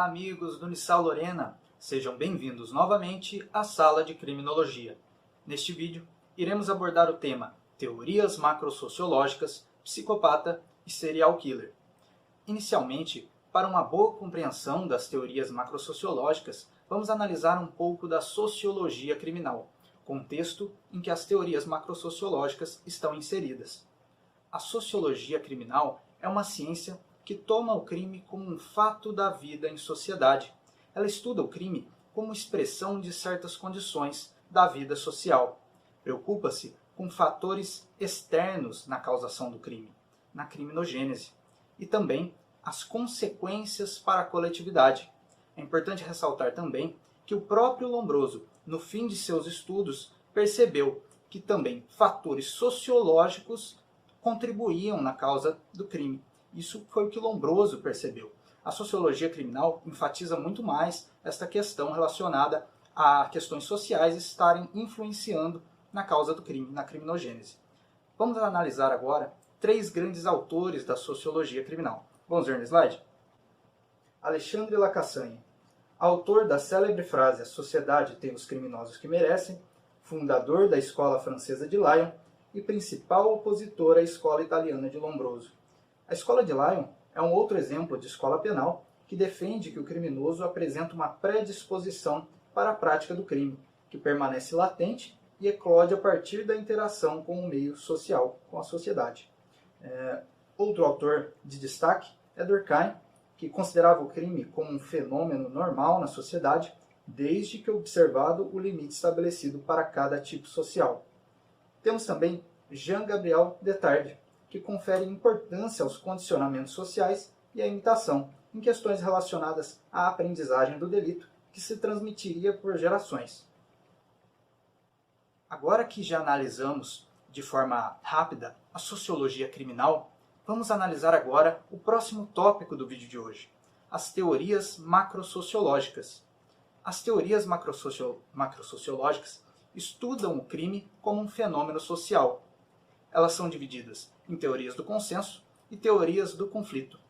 Olá, amigos do Unisal Lorena! Sejam bem-vindos novamente à sala de criminologia. Neste vídeo, iremos abordar o tema Teorias macrosociológicas, psicopata e serial killer. Inicialmente, para uma boa compreensão das teorias macrosociológicas, vamos analisar um pouco da sociologia criminal, contexto em que as teorias macrosociológicas estão inseridas. A sociologia criminal é uma ciência que toma o crime como um fato da vida em sociedade. Ela estuda o crime como expressão de certas condições da vida social. Preocupa-se com fatores externos na causação do crime, na criminogênese, e também as consequências para a coletividade. É importante ressaltar também que o próprio Lombroso, no fim de seus estudos, percebeu que também fatores sociológicos contribuíam na causa do crime. Isso foi o que Lombroso percebeu. A sociologia criminal enfatiza muito mais esta questão relacionada a questões sociais estarem influenciando na causa do crime, na criminogênese. Vamos analisar agora três grandes autores da sociologia criminal. Vamos ver no slide? Alexandre Lacassagne, autor da célebre frase "A sociedade tem os criminosos que merecem", fundador da escola francesa de Lyon e principal opositor à escola italiana de Lombroso. A escola de Lyon é um outro exemplo de escola penal que defende que o criminoso apresenta uma predisposição para a prática do crime, que permanece latente e eclode a partir da interação com o meio social, com a sociedade. Outro autor de destaque é Durkheim, que considerava o crime como um fenômeno normal na sociedade, desde que observado o limite estabelecido para cada tipo social. Temos também Jean-Gabriel Detarde, que confere importância aos condicionamentos sociais e à imitação, em questões relacionadas à aprendizagem do delito, que se transmitiria por gerações. Agora que já analisamos de forma rápida a sociologia criminal, vamos analisar agora o próximo tópico do vídeo de hoje, as teorias macrosociológicas. As teorias macrosociológicas estudam o crime como um fenômeno social. Elas são divididas em teorias do consenso e teorias do conflito.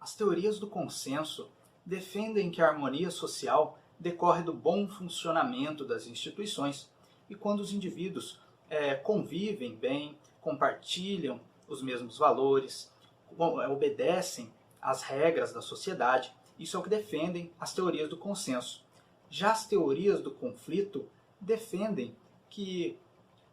As teorias do consenso defendem que a harmonia social decorre do bom funcionamento das instituições e quando os indivíduos convivem bem, compartilham os mesmos valores, obedecem às regras da sociedade. Isso é o que defendem as teorias do consenso. Já as teorias do conflito defendem que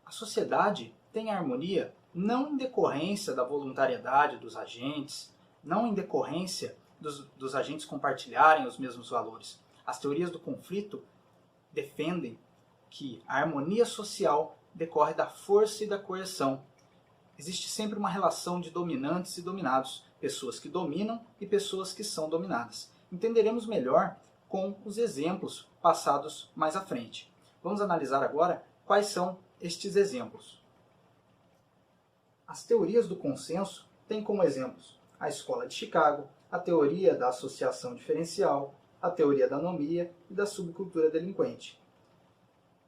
a sociedade tem harmonia não em decorrência da voluntariedade dos agentes, não em decorrência dos agentes compartilharem os mesmos valores. As teorias do conflito defendem que a harmonia social decorre da força e da coerção. Existe sempre uma relação de dominantes e dominados, pessoas que dominam e pessoas que são dominadas. Entenderemos melhor com os exemplos passados mais à frente. Vamos analisar agora quais são estes exemplos. As teorias do consenso têm como exemplos a Escola de Chicago, a teoria da associação diferencial, a teoria da anomia e da subcultura delinquente.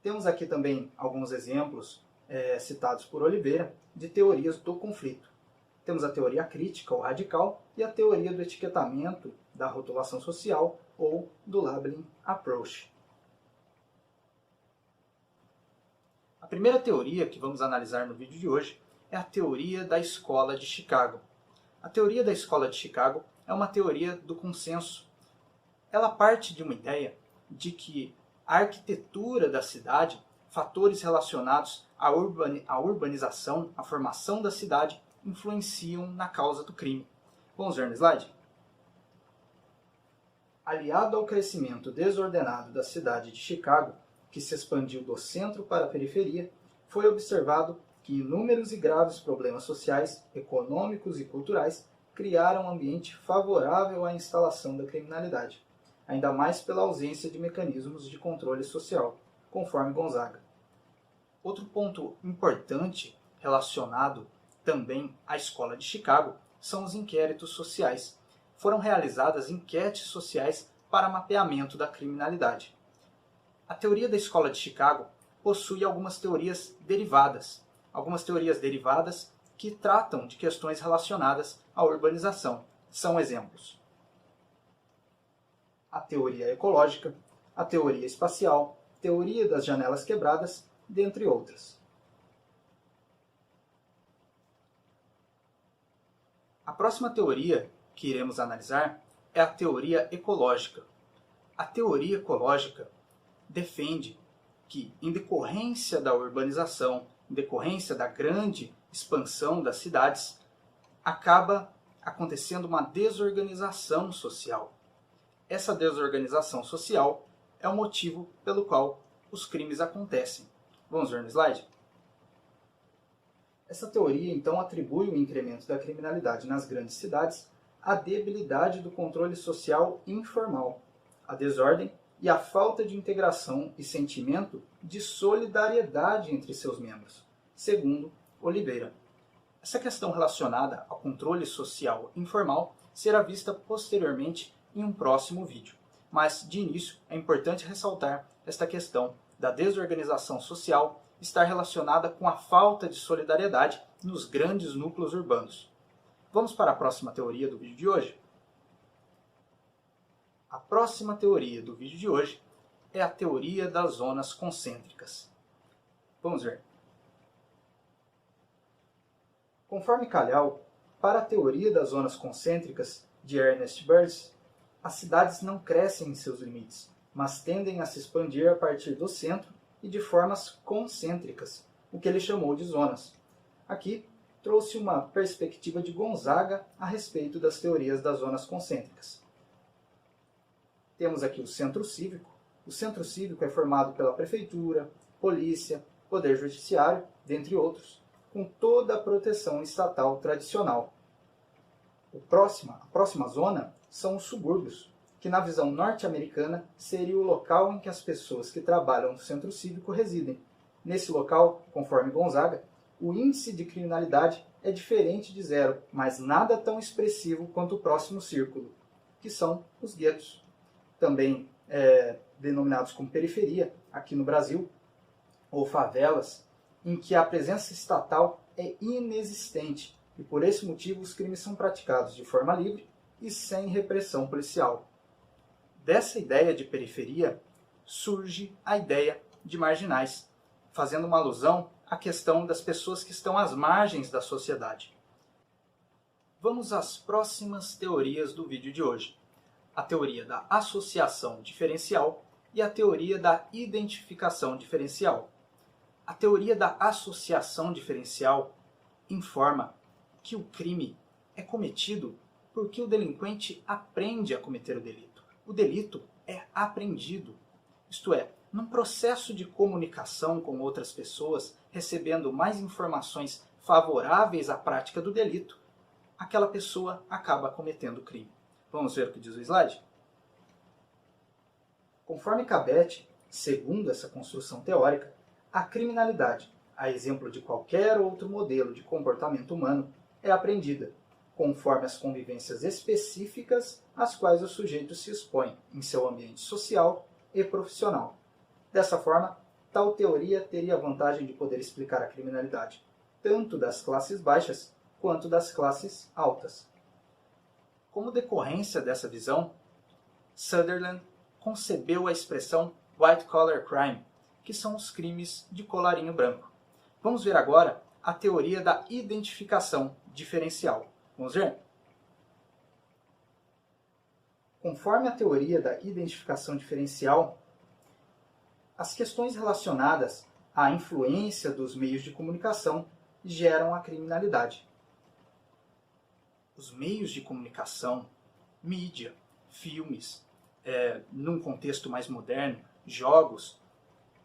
Temos aqui também alguns exemplos citados por Oliveira de teorias do conflito. Temos a teoria crítica ou radical e a teoria do etiquetamento, da rotulação social ou do labeling approach. A primeira teoria que vamos analisar no vídeo de hoje é a teoria da Escola de Chicago. A teoria da Escola de Chicago é uma teoria do consenso. Ela parte de uma ideia de que a arquitetura da cidade, fatores relacionados à urbanização, à formação da cidade, influenciam na causa do crime. Vamos ver no slide? Aliado ao crescimento desordenado da cidade de Chicago, que se expandiu do centro para a periferia, foi observado que inúmeros e graves problemas sociais, econômicos e culturais criaram um ambiente favorável à instalação da criminalidade, ainda mais pela ausência de mecanismos de controle social, conforme Gonzaga. Outro ponto importante relacionado também à Escola de Chicago são os inquéritos sociais. Foram realizadas enquetes sociais para mapeamento da criminalidade. A teoria da Escola de Chicago possui algumas teorias derivadas que tratam de questões relacionadas à urbanização. São exemplos. a teoria ecológica, a teoria espacial, teoria das janelas quebradas, dentre outras. A próxima teoria que iremos analisar é a teoria ecológica. A teoria ecológica defende que, em decorrência da urbanização, em decorrência da grande expansão das cidades, acaba acontecendo uma desorganização social. Essa desorganização social é o motivo pelo qual os crimes acontecem. Vamos ver no slide? Essa teoria, então, atribui o incremento da criminalidade nas grandes cidades à debilidade do controle social informal, à desordem e à falta de integração e sentimento de solidariedade entre seus membros, segundo Oliveira. Essa questão relacionada ao controle social informal será vista posteriormente em um próximo vídeo, mas de início é importante ressaltar esta questão da desorganização social estar relacionada com a falta de solidariedade nos grandes núcleos urbanos. Vamos para a próxima teoria do vídeo de hoje? A próxima teoria do vídeo de hoje é a teoria das zonas concêntricas. Vamos ver. Conforme Calhau, para a teoria das zonas concêntricas de Ernest Burns, as cidades não crescem em seus limites, mas tendem a se expandir a partir do centro e de formas concêntricas, o que ele chamou de zonas. Aqui, trouxe uma perspectiva de Gonzaga a respeito das teorias das zonas concêntricas. Temos aqui o centro cívico. O centro cívico é formado pela prefeitura, polícia, poder judiciário, dentre outros, com toda a proteção estatal tradicional. A próxima zona são os subúrbios, que na visão norte-americana seria o local em que as pessoas que trabalham no centro cívico residem. Nesse local, conforme Gonzaga, o índice de criminalidade é diferente de zero, mas nada tão expressivo quanto o próximo círculo, que são os guetos, também denominados como periferia, aqui no Brasil, ou favelas, em que a presença estatal é inexistente e por esse motivo os crimes são praticados de forma livre e sem repressão policial. Dessa ideia de periferia surge a ideia de marginais, fazendo uma alusão à questão das pessoas que estão às margens da sociedade. Vamos às próximas teorias do vídeo de hoje. A teoria da associação diferencial e a teoria da identificação diferencial. A teoria da associação diferencial informa que o crime é cometido porque o delinquente aprende a cometer o delito. O delito é aprendido, isto é, num processo de comunicação com outras pessoas, recebendo mais informações favoráveis à prática do delito, aquela pessoa acaba cometendo o crime. Vamos ver o que diz o slide? Conforme Cabet, segundo essa construção teórica, a criminalidade, a exemplo de qualquer outro modelo de comportamento humano, é aprendida, conforme as convivências específicas às quais o sujeito se expõe em seu ambiente social e profissional. Dessa forma, tal teoria teria a vantagem de poder explicar a criminalidade, tanto das classes baixas quanto das classes altas. Como decorrência dessa visão, Sutherland concebeu a expressão white collar crime, que são os crimes de colarinho branco. Vamos ver agora a teoria da identificação diferencial. Vamos ver? Conforme a teoria da identificação diferencial, as questões relacionadas à influência dos meios de comunicação geram a criminalidade. Os meios de comunicação, mídia, filmes, num contexto mais moderno, jogos,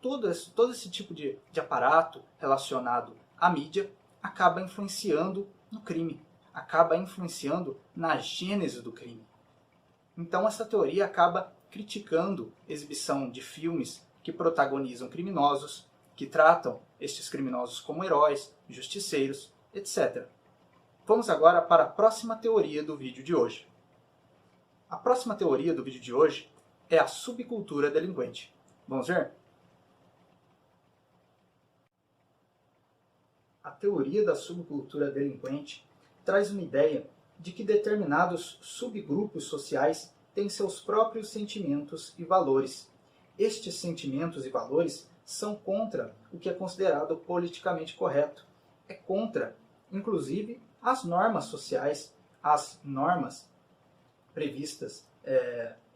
todo esse tipo de aparato relacionado à mídia acaba influenciando no crime, acaba influenciando na gênese do crime. Então essa teoria acaba criticando a exibição de filmes que protagonizam criminosos, que tratam estes criminosos como heróis, justiceiros, etc. Vamos agora para a próxima teoria do vídeo de hoje. A próxima teoria do vídeo de hoje é a subcultura delinquente. Vamos ver? A teoria da subcultura delinquente traz uma ideia de que determinados subgrupos sociais tem seus próprios sentimentos e valores. Estes sentimentos e valores são contra o que é considerado politicamente correto. É contra, inclusive, as normas sociais, as normas previstas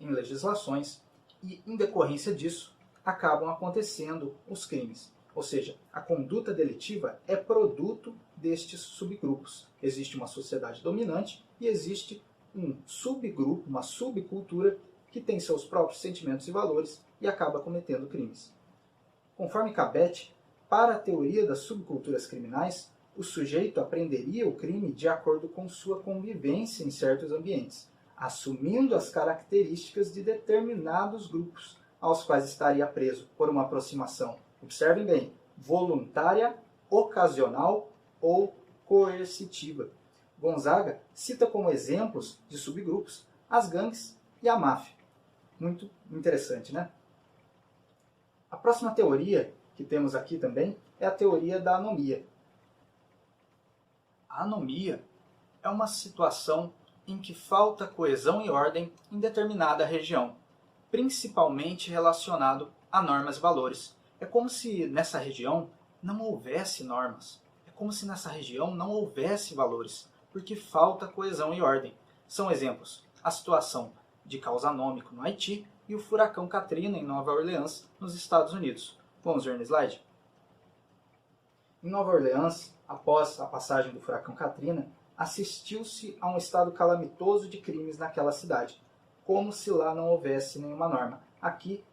em legislações, e, em decorrência disso, acabam acontecendo os crimes. Ou seja, a conduta delitiva é produto destes subgrupos. Existe uma sociedade dominante e existe um subgrupo, uma subcultura que tem seus próprios sentimentos e valores e acaba cometendo crimes. Conforme Cabet, para a teoria das subculturas criminais, o sujeito aprenderia o crime de acordo com sua convivência em certos ambientes, assumindo as características de determinados grupos aos quais estaria preso por uma aproximação, observem bem, voluntária, ocasional ou coercitiva. Gonzaga cita como exemplos de subgrupos as gangues e a máfia. Muito interessante, né? A próxima teoria que temos aqui também é a teoria da anomia. A anomia é uma situação em que falta coesão e ordem em determinada região, principalmente relacionado a normas e valores. É como se nessa região não houvesse normas. É como se nessa região não houvesse valores, porque falta coesão e ordem. São exemplos a situação de caos anômico no Haiti e o furacão Katrina em Nova Orleans, nos Estados Unidos. Vamos ver no slide? Em Nova Orleans, após a passagem do furacão Katrina, assistiu-se a um estado calamitoso de crimes naquela cidade, como se lá não houvesse nenhuma norma. Aqui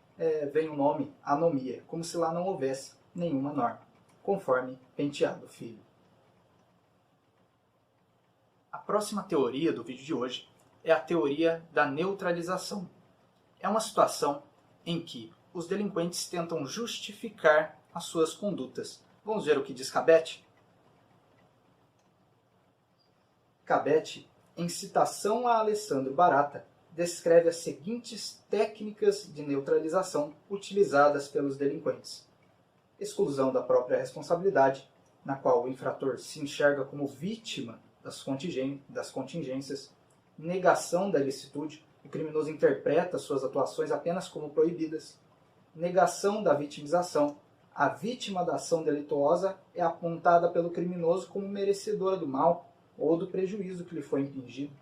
vem o nome anomia, como se lá não houvesse nenhuma norma, conforme Penteado Filho. A próxima teoria do vídeo de hoje é a teoria da neutralização. É uma situação em que os delinquentes tentam justificar as suas condutas. Vamos ver o que diz Cabet? Cabet, em citação a Alessandro Barata, descreve as seguintes técnicas de neutralização utilizadas pelos delinquentes. Exclusão da própria responsabilidade, na qual o infrator se enxerga como vítima das contingências, negação da ilicitude, o criminoso interpreta suas atuações apenas como proibidas, negação da vitimização, a vítima da ação delituosa é apontada pelo criminoso como merecedora do mal ou do prejuízo que lhe foi infligido,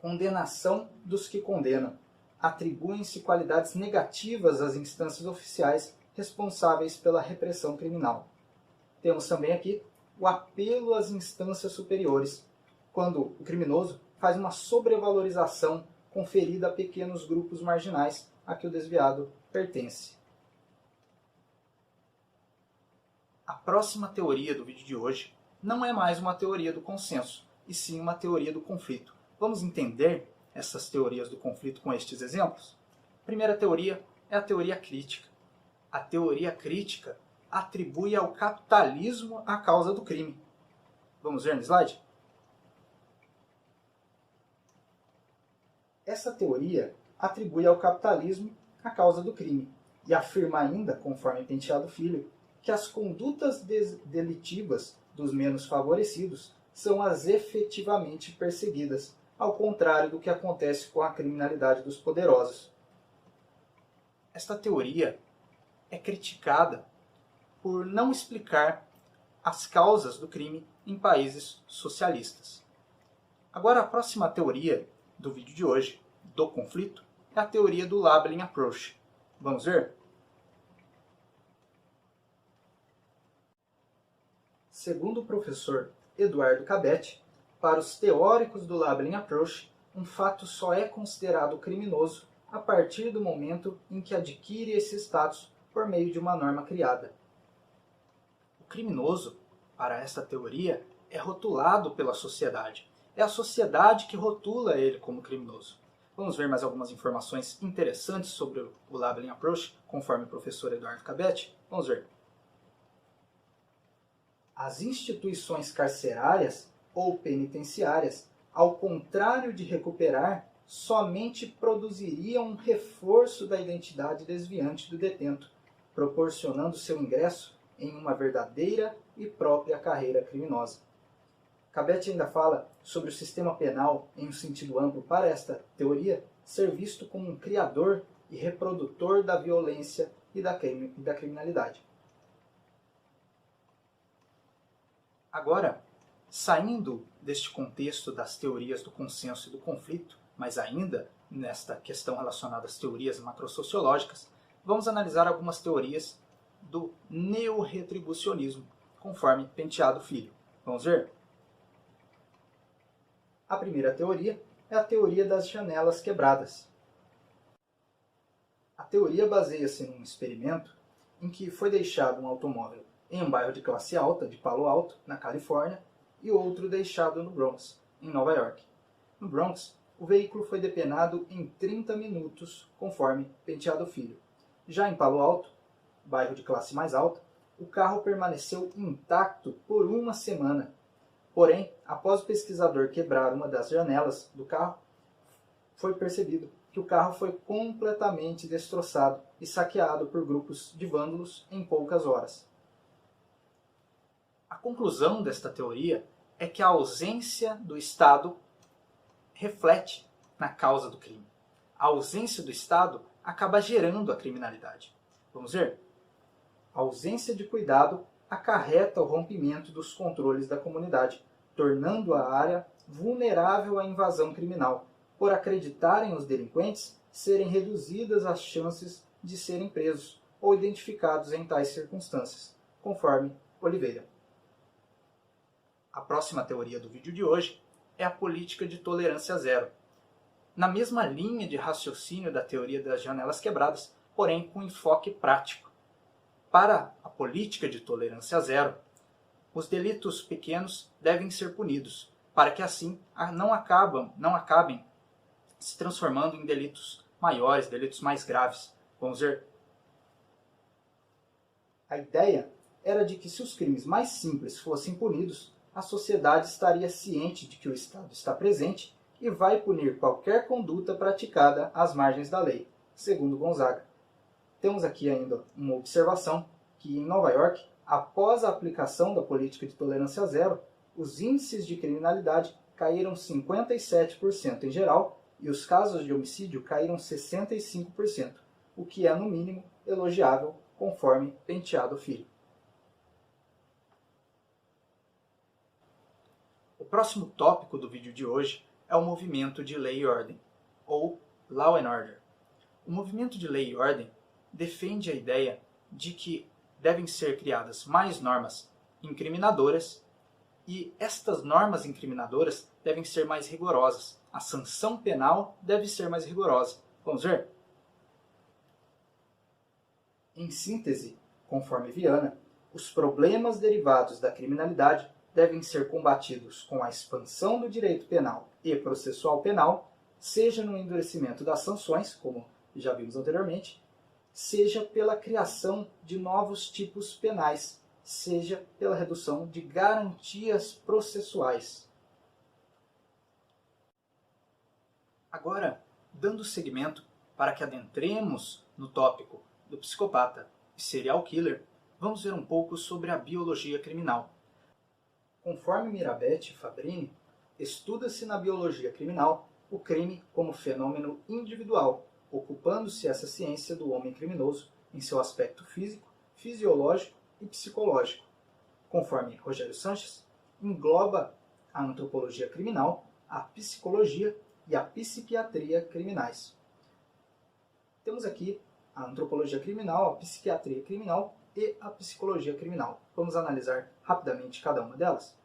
condenação dos que condenam, atribuem-se qualidades negativas às instâncias oficiais responsáveis pela repressão criminal. Temos também aqui o apelo às instâncias superiores, quando o criminoso faz uma sobrevalorização conferida a pequenos grupos marginais a que o desviado pertence. A próxima teoria do vídeo de hoje não é mais uma teoria do consenso, e sim uma teoria do conflito. Vamos entender essas teorias do conflito com estes exemplos? A primeira teoria é a teoria crítica. A teoria crítica atribui ao capitalismo a causa do crime. Vamos ver no slide? Essa teoria atribui ao capitalismo a causa do crime e afirma ainda, conforme Penteado Filho, que as condutas delitivas dos menos favorecidos são as efetivamente perseguidas, ao contrário do que acontece com a criminalidade dos poderosos. Esta teoria é criticada por não explicar as causas do crime em países socialistas. Agora, a próxima teoria do vídeo de hoje, do conflito, é a teoria do Labeling Approach. Vamos ver? Segundo o professor Eduardo Cabet, para os teóricos do Labeling Approach, um fato só é considerado criminoso a partir do momento em que adquire esse status por meio de uma norma criada. O criminoso, para esta teoria, é rotulado pela sociedade. É a sociedade que rotula ele como criminoso. Vamos ver mais algumas informações interessantes sobre o Labeling Approach, conforme o professor Eduardo Cabet? Vamos ver. As instituições carcerárias ou penitenciárias, ao contrário de recuperar, somente produziriam um reforço da identidade desviante do detento, proporcionando seu ingresso em uma verdadeira e própria carreira criminosa. Cabet ainda fala sobre o sistema penal em um sentido amplo para esta teoria, ser visto como um criador e reprodutor da violência e da criminalidade. Agora, saindo deste contexto das teorias do consenso e do conflito, mas ainda nesta questão relacionada às teorias macrosociológicas, vamos analisar algumas teorias do neorretribucionismo, conforme Penteado Filho. Vamos ver? A primeira teoria é a teoria das janelas quebradas. A teoria baseia-se num experimento em que foi deixado um automóvel em um bairro de classe alta, de Palo Alto, na Califórnia, e outro deixado no Bronx, em Nova York. No Bronx, o veículo foi depenado em 30 minutos, conforme Penteado Filho. Já em Palo Alto, bairro de classe mais alta, o carro permaneceu intacto por uma semana. Porém, após o pesquisador quebrar uma das janelas do carro, foi percebido que o carro foi completamente destroçado e saqueado por grupos de vândalos em poucas horas. A conclusão desta teoria é que a ausência do Estado reflete na causa do crime. A ausência do Estado acaba gerando a criminalidade. Vamos ver? A ausência de cuidado acarreta o rompimento dos controles da comunidade, tornando a área vulnerável à invasão criminal, por acreditarem os delinquentes serem reduzidas as chances de serem presos ou identificados em tais circunstâncias, conforme Oliveira. A próxima teoria do vídeo de hoje é a política de tolerância zero. Na mesma linha de raciocínio da teoria das janelas quebradas, porém com enfoque prático. Para a política de tolerância zero, os delitos pequenos devem ser punidos, para que assim não acabem se transformando em delitos maiores, delitos mais graves. Vamos ver? A ideia era de que se os crimes mais simples fossem punidos, a sociedade estaria ciente de que o Estado está presente e vai punir qualquer conduta praticada às margens da lei, segundo Gonzaga. Temos aqui ainda uma observação que em Nova York, após a aplicação da política de tolerância zero, os índices de criminalidade caíram 57% em geral e os casos de homicídio caíram 65%, o que é, no mínimo, elogiável, conforme Penteado Filho. O próximo tópico do vídeo de hoje é o movimento de lei e ordem, ou Law and Order. O movimento de lei e ordem defende a ideia de que devem ser criadas mais normas incriminadoras e estas normas incriminadoras devem ser mais rigorosas. A sanção penal deve ser mais rigorosa. Vamos ver? Em síntese, conforme Viana, os problemas derivados da criminalidade devem ser combatidos com a expansão do direito penal e processual penal, seja no endurecimento das sanções, como já vimos anteriormente, seja pela criação de novos tipos penais, seja pela redução de garantias processuais. Agora, dando seguimento para que adentremos no tópico do psicopata e serial killer, vamos ver um pouco sobre a biologia criminal. Conforme Mirabete e Fabrini, estuda-se na biologia criminal o crime como fenômeno individual, ocupando-se essa ciência do homem criminoso em seu aspecto físico, fisiológico e psicológico. Conforme Rogério Sanches, engloba a antropologia criminal, a psicologia e a psiquiatria criminais. Temos aqui a antropologia criminal, a psiquiatria criminal e a psicologia criminal. Vamos analisar rapidamente cada uma delas.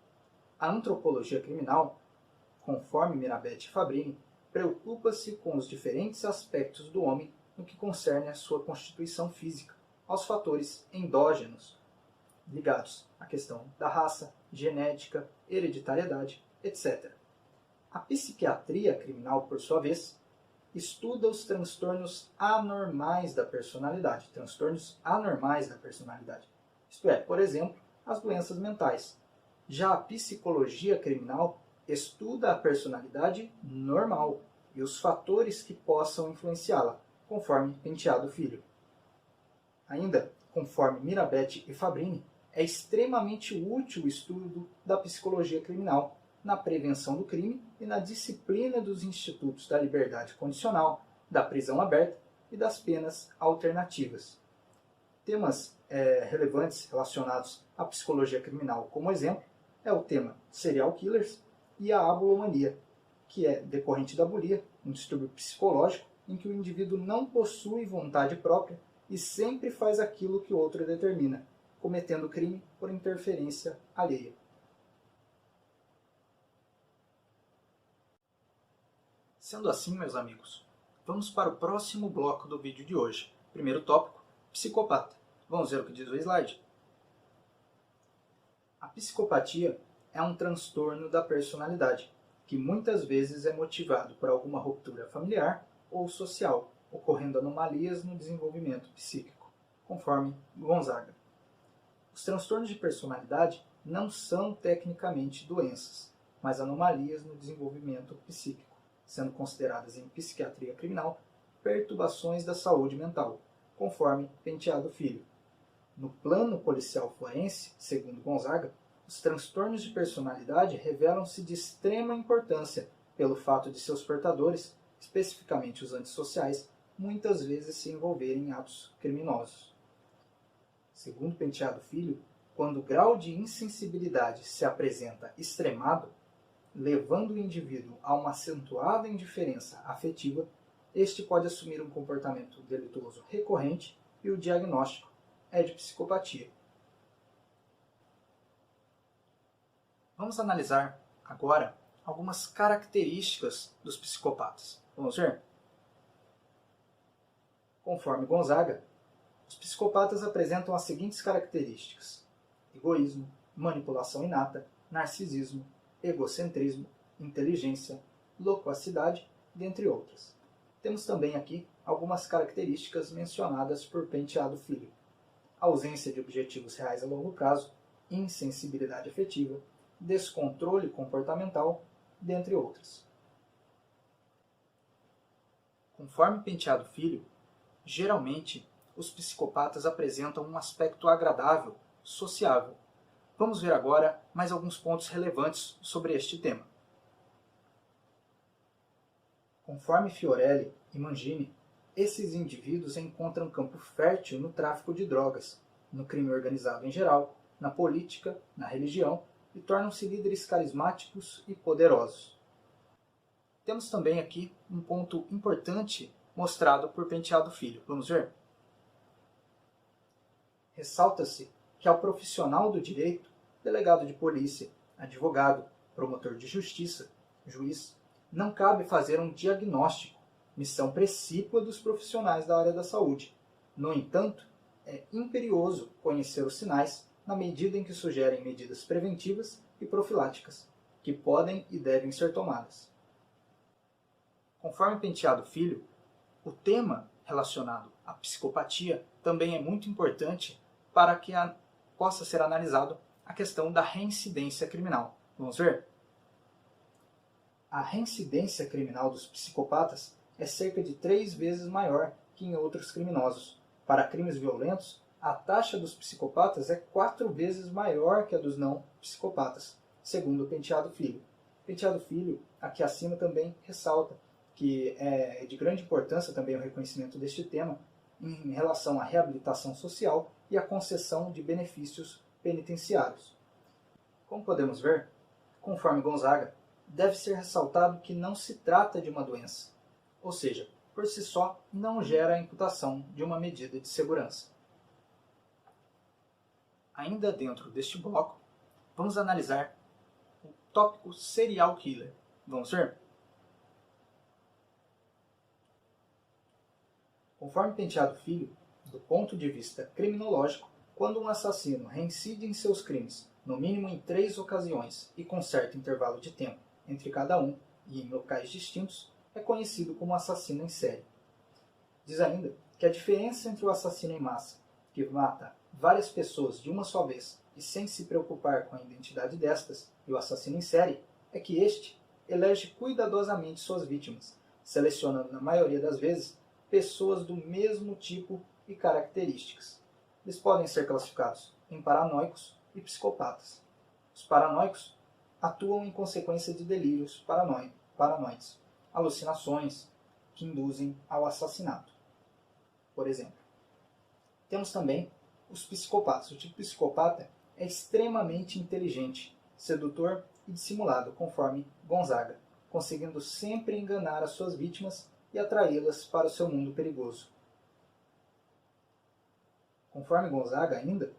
A antropologia criminal, conforme Mirabete e Fabrini, preocupa-se com os diferentes aspectos do homem no que concerne à sua constituição física, aos fatores endógenos, ligados à questão da raça, genética, hereditariedade, etc. A psiquiatria criminal, por sua vez, estuda os transtornos anormais da personalidade. Isto é, por exemplo, as doenças mentais. Já a psicologia criminal estuda a personalidade normal e os fatores que possam influenciá-la, conforme Penteado Filho. Ainda, conforme Mirabete e Fabrini, é extremamente útil o estudo da psicologia criminal, na prevenção do crime e na disciplina dos institutos da liberdade condicional, da prisão aberta e das penas alternativas. Temas relevantes relacionados à psicologia criminal, como exemplo, é o tema serial killers e a abulomania, que é decorrente da bulia, um distúrbio psicológico em que o indivíduo não possui vontade própria e sempre faz aquilo que o outro determina, cometendo crime por interferência alheia. Sendo assim, meus amigos, vamos para o próximo bloco do vídeo de hoje. Primeiro tópico, psicopata. Vamos ver o que diz o slide? A psicopatia é um transtorno da personalidade, que muitas vezes é motivado por alguma ruptura familiar ou social, ocorrendo anomalias no desenvolvimento psíquico, conforme Gonzaga. Os transtornos de personalidade não são tecnicamente doenças, mas anomalias no desenvolvimento psíquico, sendo consideradas em psiquiatria criminal perturbações da saúde mental, conforme Penteado Filho. No plano policial forense, segundo Gonzaga, os transtornos de personalidade revelam-se de extrema importância pelo fato de seus portadores, especificamente os antissociais, muitas vezes se envolverem em atos criminosos. Segundo Penteado Filho, quando o grau de insensibilidade se apresenta extremado, levando o indivíduo a uma acentuada indiferença afetiva, este pode assumir um comportamento delituoso recorrente e o diagnóstico é de psicopatia. Vamos analisar agora algumas características dos psicopatas. Vamos ver? Conforme Gonzaga, os psicopatas apresentam as seguintes características: egoísmo, manipulação inata, narcisismo, egocentrismo, inteligência, loquacidade, dentre outras. Temos também aqui algumas características mencionadas por Penteado Filho: ausência de objetivos reais a longo prazo, insensibilidade afetiva, descontrole comportamental, dentre outras. Conforme Penteado Filho, geralmente os psicopatas apresentam um aspecto agradável, sociável. Vamos ver agora mais alguns pontos relevantes sobre este tema. Conforme Fiorelli e Mangini, esses indivíduos encontram campo fértil no tráfico de drogas, no crime organizado em geral, na política, na religião e tornam-se líderes carismáticos e poderosos. Temos também aqui um ponto importante mostrado por Penteado Filho. Vamos ver? Ressalta-se que ao profissional do direito, delegado de polícia, advogado, promotor de justiça, juiz, não cabe fazer um diagnóstico, missão precípua dos profissionais da área da saúde. No entanto, é imperioso conhecer os sinais na medida em que sugerem medidas preventivas e profiláticas, que podem e devem ser tomadas. Conforme Penteado Filho, o tema relacionado à psicopatia também é muito importante para que possa ser analisado a questão da reincidência criminal. Vamos ver? A reincidência criminal dos psicopatas é cerca de 3 vezes maior que em outros criminosos. Para crimes violentos, a taxa dos psicopatas é 4 vezes maior que a dos não psicopatas, segundo Penteado Filho. Penteado Filho, aqui acima, também ressalta que é de grande importância também o reconhecimento deste tema em relação à reabilitação social e à concessão de benefícios penitenciários. Como podemos ver, conforme Gonzaga, deve ser ressaltado que não se trata de uma doença, ou seja, por si só não gera a imputação de uma medida de segurança. Ainda dentro deste bloco, vamos analisar o tópico serial killer. Vamos ver? Conforme Penteado Filho, do ponto de vista criminológico, quando um assassino reincide em seus crimes, no mínimo em 3 ocasiões e com certo intervalo de tempo entre cada um e em locais distintos, é conhecido como assassino em série. Diz ainda que a diferença entre o assassino em massa, que mata várias pessoas de uma só vez e sem se preocupar com a identidade destas, e o assassino em série, é que este elege cuidadosamente suas vítimas, selecionando na maioria das vezes pessoas do mesmo tipo e características. Eles podem ser classificados em paranoicos e psicopatas. Os paranoicos atuam em consequência de delírios paranoides, alucinações que induzem ao assassinato, por exemplo. Temos também os psicopatas. O tipo psicopata é extremamente inteligente, sedutor e dissimulado, conforme Gonzaga, conseguindo sempre enganar as suas vítimas e atraí-las para o seu mundo perigoso. Conforme Gonzaga ainda,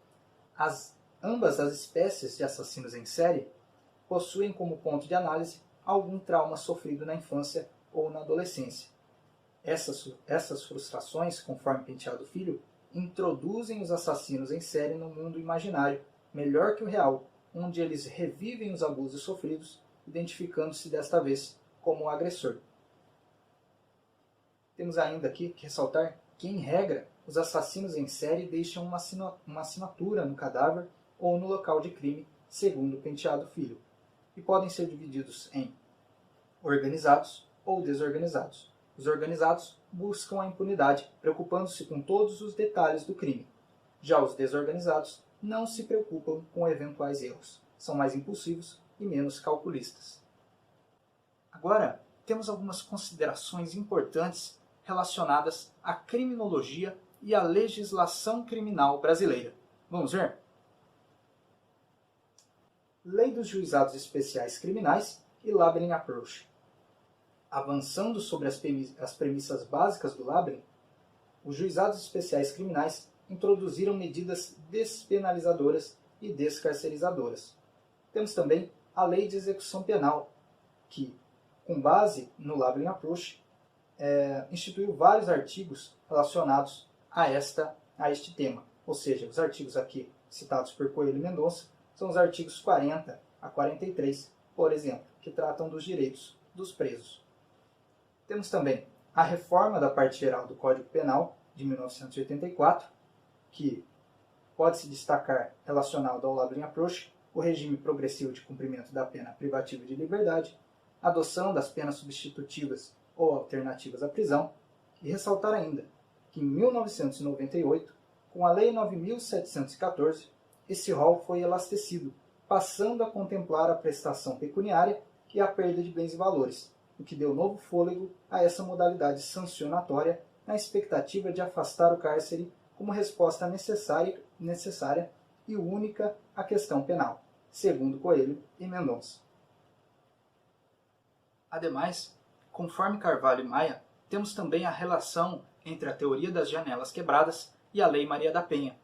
ambas as espécies de assassinos em série possuem como ponto de análise algum trauma sofrido na infância ou na adolescência. Essas frustrações, conforme Penteado Filho, introduzem os assassinos em série no mundo imaginário, melhor que o real, onde eles revivem os abusos sofridos, identificando-se desta vez como o agressor. Temos ainda aqui que ressaltar que, em regra, os assassinos em série deixam uma assinatura no cadáver ou no local de crime, segundo Penteado Filho, e podem ser divididos em organizados ou desorganizados. Os organizados buscam a impunidade, preocupando-se com todos os detalhes do crime. Já os desorganizados não se preocupam com eventuais erros, são mais impulsivos e menos calculistas. Agora, temos algumas considerações importantes relacionadas à criminologia e à legislação criminal brasileira. Vamos ver? Lei dos Juizados Especiais Criminais e Labyrinth Approach. Avançando sobre as premissas básicas do Labyrinth, os Juizados Especiais Criminais introduziram medidas despenalizadoras e descarcerizadoras. Temos também a Lei de Execução Penal, que, com base no Labyrinth Approach, instituiu vários artigos relacionados a este tema. Ou seja, os artigos aqui citados por Coelho e Mendonça são os artigos 40 a 43, por exemplo, que tratam dos direitos dos presos. Temos também a reforma da parte geral do Código Penal de 1984, que pode se destacar relacionado ao Labyrinth Approach, o regime progressivo de cumprimento da pena privativa de liberdade, a adoção das penas substitutivas ou alternativas à prisão, e ressaltar ainda que em 1998, com a Lei 9.714, esse rol foi elastecido, passando a contemplar a prestação pecuniária e a perda de bens e valores, o que deu novo fôlego a essa modalidade sancionatória na expectativa de afastar o cárcere como resposta necessária e única à questão penal, segundo Coelho e Mendonça. Ademais, conforme Carvalho e Maia, temos também a relação entre a teoria das janelas quebradas e a Lei Maria da Penha,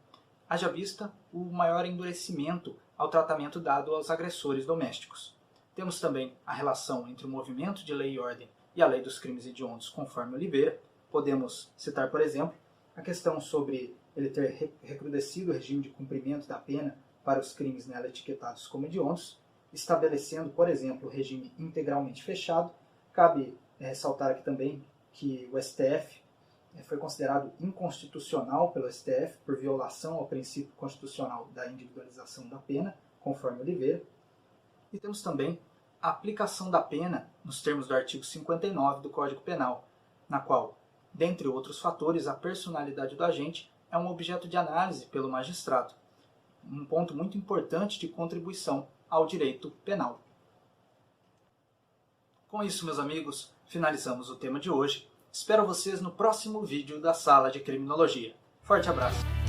haja vista o maior endurecimento ao tratamento dado aos agressores domésticos. Temos também a relação entre o movimento de lei e ordem e a lei dos crimes hediondos, conforme Oliveira. Podemos citar, por exemplo, a questão sobre ele ter recrudescido o regime de cumprimento da pena para os crimes nela etiquetados como hediondos, estabelecendo, por exemplo, o regime integralmente fechado. Cabe ressaltar aqui também que o STF foi considerado inconstitucional pelo STF por violação ao princípio constitucional da individualização da pena, conforme Oliveira. E temos também a aplicação da pena nos termos do artigo 59 do Código Penal, na qual, dentre outros fatores, a personalidade do agente é um objeto de análise pelo magistrado, um ponto muito importante de contribuição ao direito penal. Com isso, meus amigos, finalizamos o tema de hoje. Espero vocês no próximo vídeo da Sala de Criminologia. Forte abraço!